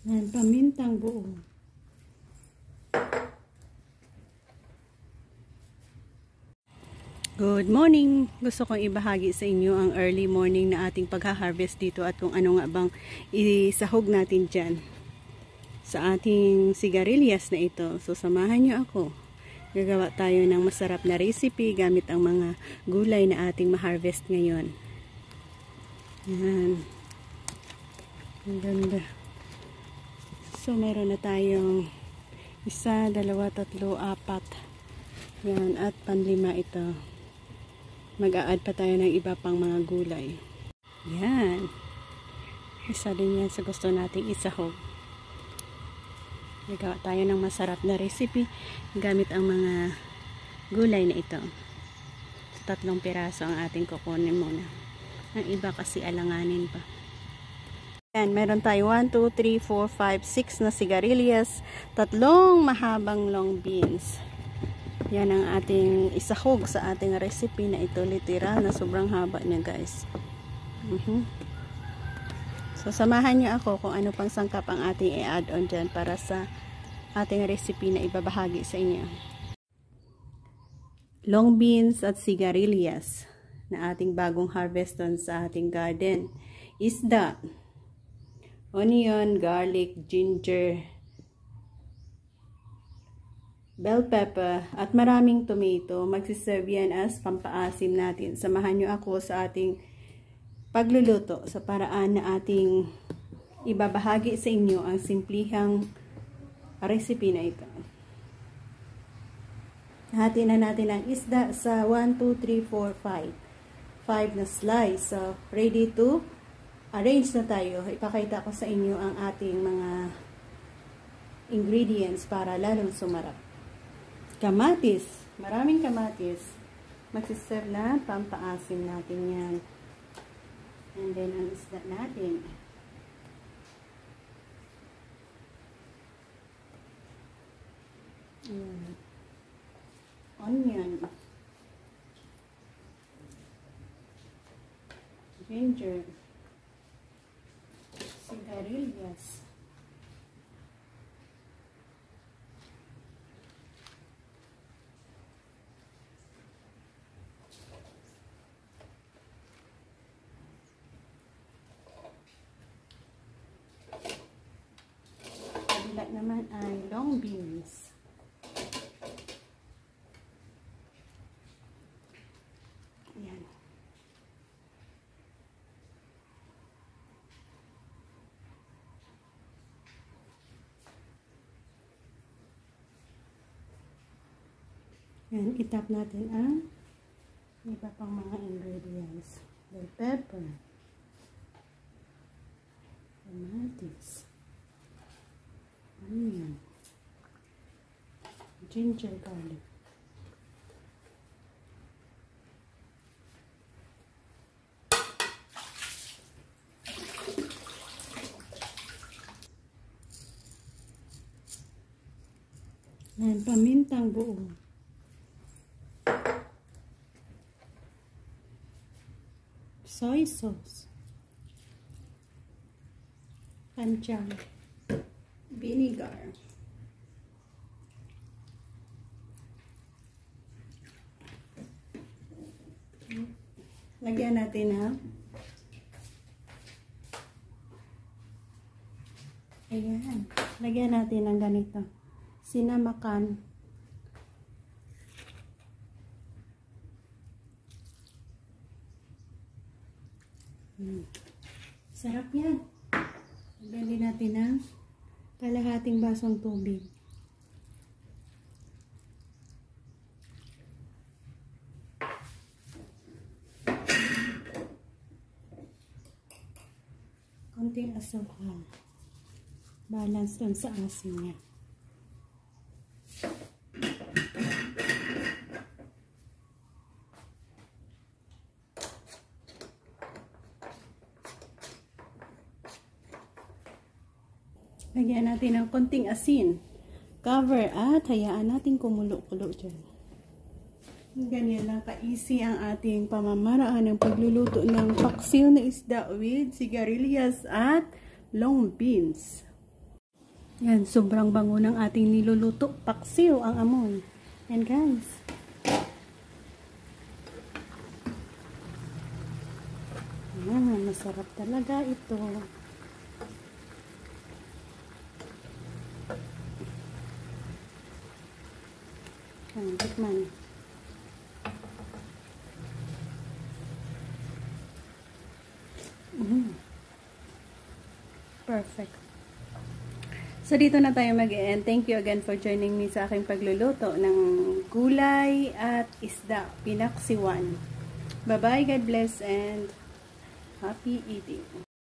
Yan, pamintang buo. Good morning! Gusto kong ibahagi sa inyo ang early morning na ating pagha-harvest dito at kung ano nga bang isahog natin dyan sa ating sigarilyas na ito. So, samahan nyo ako. Gagawa tayo ng masarap na recipe gamit ang mga gulay na ating ma-harvest ngayon. Yan. Ang ganda. So, meron na tayong 1, 2, 3, 4. Yan. At panlima ito. Mag-a-add pa tayo ng iba pang mga gulay. Yan. Isa din yan sa gusto nating isahog. Nagawa tayo ng masarap na recipe gamit ang mga gulay na ito. 3 piraso ang ating kukunin muna. Ang iba kasi alanganin pa. Yan, meron tayo 1, 2, 3, 4, 5, 6 na sigarilyas, 3 mahabang long beans. Yan ang ating isahog sa ating recipe na ito. Literal na sobrang haba niya, guys. So, samahan niyo ako kung ano pang sangkap ang ating i-add on dyan para sa ating recipe na ibabahagi sa inyo. Long beans at sigarilyas na ating bagong harvest on sa ating garden. Isda, onion, garlic, ginger, bell pepper, at maraming tomato. Magsiserve yan as pampaasim natin. Samahan nyo ako sa ating pagluluto sa paraan na ating ibabahagi sa inyo ang simplihang recipe na ito. Hati na natin ang isda sa 1, 2, 3, 4, 5. 5 na slice. So, ready to arrange na tayo. Ipakita ko sa inyo ang ating mga ingredients para lalong sumarap. Kamatis. Maraming kamatis. Magsiserve na pampaasim natin yan. And then, ang isda natin. Onion. Ginger. Sigarilyas. Naman ay long beans. Ayan. Ayan, itap natin ang iba pang mga ingredients. Bell pepper, kamatis, onion, ginger, garlic. And pamintang buo. Soy sauce. Pancang. Vinegar. Lagyan natin ha. Ayan. Lagyan natin ng ganito. Sinamakan. Sarap yan. Lagyan natin ng kalahating basong tubig. Konting asukal. Balance dun sa asin niya. Lagyan natin ng konting asin. Cover at hayaan natin kumulo-kulo dyan. Ganyan lang ka-easy ang ating pamamaraan ng pagluluto ng paksiw na isda with sigarilyas at long beans. Yan, sobrang bango ng ating niluluto. Paksiw ang amoy. Yan guys. Yan, masarap talaga ito. Yan, tikman. Perfect. So, dito na tayo mag-end. Thank you again for joining me sa aking pagluluto ng gulay at isda. Pinaksiwan. Bye-bye. God bless and happy eating.